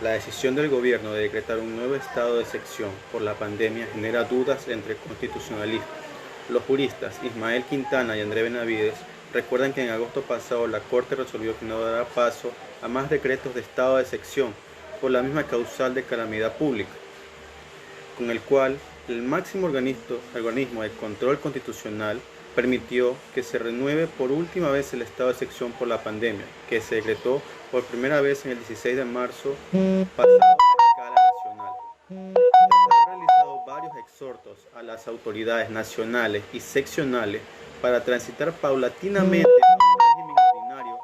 La decisión del gobierno de decretar un nuevo estado de excepción por la pandemia genera dudas entre constitucionalistas. Los juristas Ismael Quintana y André Benavides recuerdan que en agosto pasado la Corte resolvió que no dará paso a más decretos de estado de excepción por la misma causal de calamidad pública, con el cual el máximo organismo de control constitucional permitió que se renueve por última vez el estado de excepción por la pandemia, que se decretó por primera vez en el 16 de marzo pasado a escala nacional. Tras haber realizado varios exhortos a las autoridades nacionales y seccionales para transitar paulatinamente a un régimen ordinario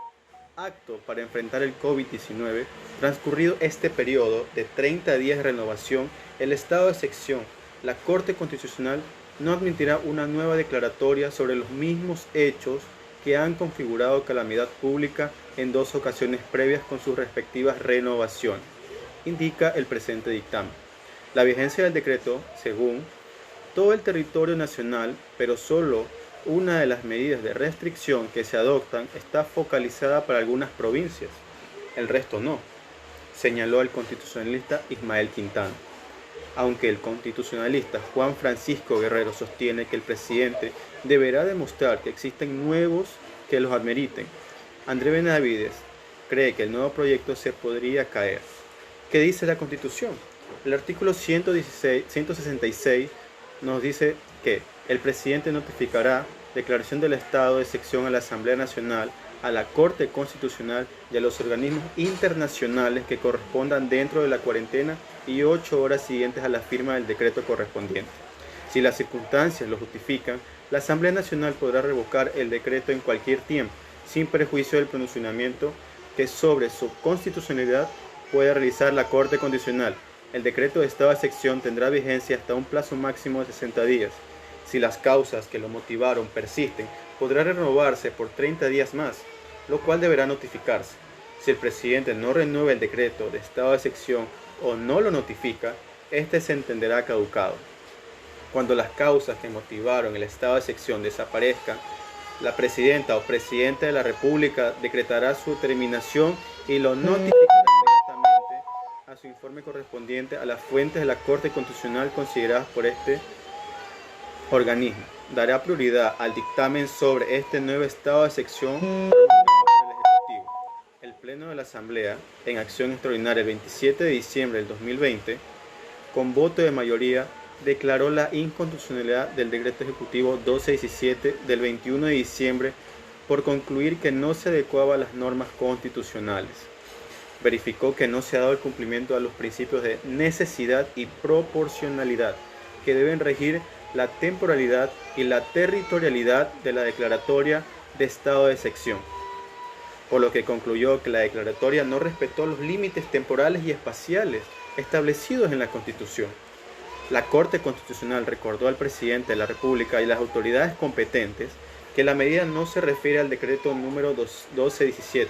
apto para enfrentar el COVID-19, transcurrido este periodo de 30 días de renovación, el estado de excepción, la Corte Constitucional no admitirá una nueva declaratoria sobre los mismos hechos que han configurado calamidad pública en dos ocasiones previas con sus respectivas renovaciones, indica el presente dictamen. La vigencia del decreto, según todo el territorio nacional, pero solo una de las medidas de restricción que se adoptan está focalizada para algunas provincias, el resto no, señaló el constitucionalista Ismael Quintana. Aunque el constitucionalista Juan Francisco Guerrero sostiene que el presidente deberá demostrar que existen nuevos que los admeriten, André Benavides cree que el nuevo proyecto se podría caer. ¿Qué dice la Constitución? El artículo 166 nos dice que el presidente notificará declaración del estado de excepción a la Asamblea Nacional, a la Corte Constitucional y a los organismos internacionales que correspondan dentro de la cuarentena y 8 horas siguientes a la firma del decreto correspondiente. Si las circunstancias lo justifican, la Asamblea Nacional podrá revocar el decreto en cualquier tiempo, sin perjuicio del pronunciamiento que sobre su constitucionalidad puede realizar la Corte Constitucional. El decreto de estado de excepción tendrá vigencia hasta un plazo máximo de 60 días. Si las causas que lo motivaron persisten, podrá renovarse por 30 días más, lo cual deberá notificarse. Si el presidente no renueva el decreto de estado de excepción o no lo notifica, este se entenderá caducado. Cuando las causas que motivaron el estado de excepción desaparezcan, la presidenta o presidente de la República decretará su terminación y lo notificará inmediatamente a su informe correspondiente a las fuentes de la Corte Constitucional consideradas por este organismo. Dará prioridad al dictamen sobre este nuevo estado de excepción promulgado por el Ejecutivo. El Pleno de la Asamblea, en acción extraordinaria el 27 de diciembre del 2020, con voto de mayoría, declaró la inconstitucionalidad del Decreto Ejecutivo 1217 del 21 de diciembre por concluir que no se adecuaba a las normas constitucionales. Verificó que no se ha dado el cumplimiento a los principios de necesidad y proporcionalidad que deben regir la temporalidad y la territorialidad de la declaratoria de estado de excepción, por lo que concluyó que la declaratoria no respetó los límites temporales y espaciales establecidos en la Constitución. La Corte Constitucional recordó al presidente de la República y las autoridades competentes que la medida no se refiere al decreto número 1217,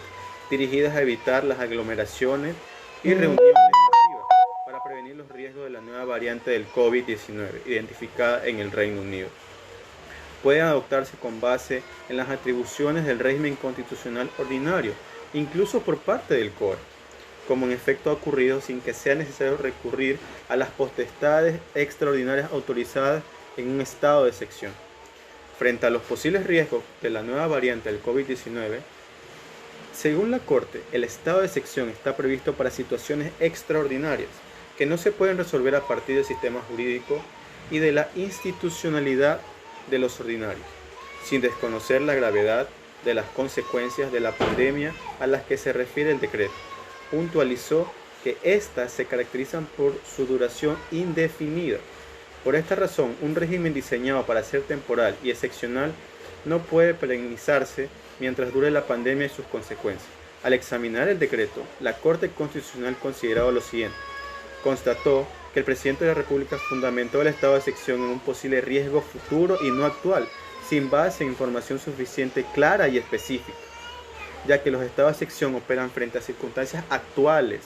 dirigidas a evitar las aglomeraciones y reuniones masivas para prevenir los riesgos de la nueva variante del COVID-19 identificada en el Reino Unido. Pueden adoptarse con base en las atribuciones del régimen constitucional ordinario, incluso por parte del CORE, como en efecto ha ocurrido sin que sea necesario recurrir a las potestades extraordinarias autorizadas en un estado de excepción. Frente a los posibles riesgos de la nueva variante del COVID-19, según la Corte, el estado de excepción está previsto para situaciones extraordinarias que no se pueden resolver a partir del sistema jurídico y de la institucionalidad de los ordinarios, sin desconocer la gravedad de las consecuencias de la pandemia a las que se refiere el decreto. Puntualizó que éstas se caracterizan por su duración indefinida. Por esta razón, un régimen diseñado para ser temporal y excepcional no puede perennizarse mientras dure la pandemia y sus consecuencias. Al examinar el decreto, la Corte Constitucional consideró lo siguiente. Constató que el presidente de la República fundamentó el estado de excepción en un posible riesgo futuro y no actual, sin base en información suficiente, clara y específica, ya que los estados de excepción operan frente a circunstancias actuales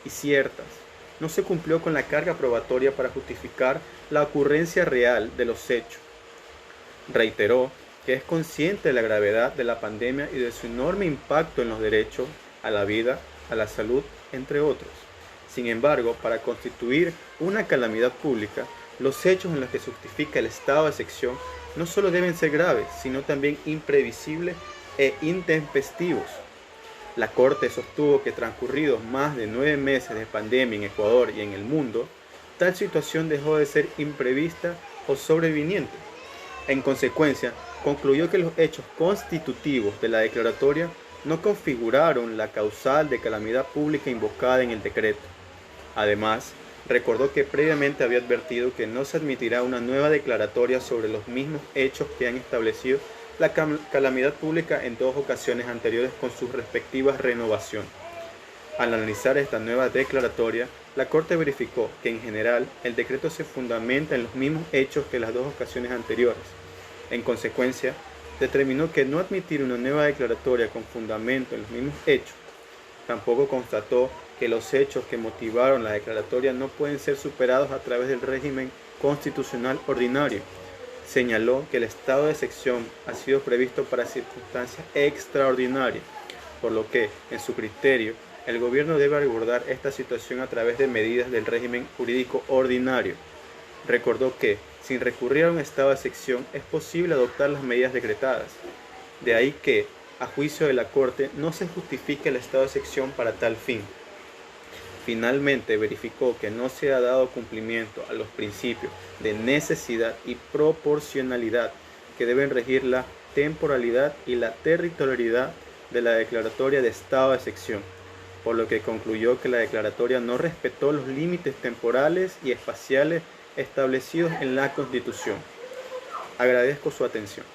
y ciertas. No se cumplió con la carga probatoria para justificar la ocurrencia real de los hechos. Reiteró que es consciente de la gravedad de la pandemia y de su enorme impacto en los derechos a la vida, a la salud, entre otros. Sin embargo, para constituir una calamidad pública, los hechos en los que se justifica el estado de excepción no solo deben ser graves, sino también imprevisibles e intempestivos. La Corte sostuvo que transcurridos más de 9 meses de pandemia en Ecuador y en el mundo, tal situación dejó de ser imprevista o sobreviniente. En consecuencia, concluyó que los hechos constitutivos de la declaratoria no configuraron la causal de calamidad pública invocada en el decreto. Además, recordó que previamente había advertido que no se admitirá una nueva declaratoria sobre los mismos hechos que han establecido la calamidad pública en 2 ocasiones anteriores con sus respectivas renovaciones. Al analizar esta nueva declaratoria, la Corte verificó que en general el decreto se fundamenta en los mismos hechos que las 2 ocasiones anteriores. En consecuencia, determinó que no admitir una nueva declaratoria con fundamento en los mismos hechos. Tampoco constató que los hechos que motivaron la declaratoria no pueden ser superados a través del régimen constitucional ordinario. Señaló que el estado de excepción ha sido previsto para circunstancias extraordinarias, por lo que, en su criterio, el gobierno debe abordar esta situación a través de medidas del régimen jurídico ordinario. Recordó que, sin recurrir a un estado de excepción, es posible adoptar las medidas decretadas. De ahí que, a juicio de la Corte, no se justifique el estado de excepción para tal fin. Finalmente verificó que no se ha dado cumplimiento a los principios de necesidad y proporcionalidad que deben regir la temporalidad y la territorialidad de la declaratoria de estado de excepción, por lo que concluyó que la declaratoria no respetó los límites temporales y espaciales establecidos en la Constitución. Agradezco su atención.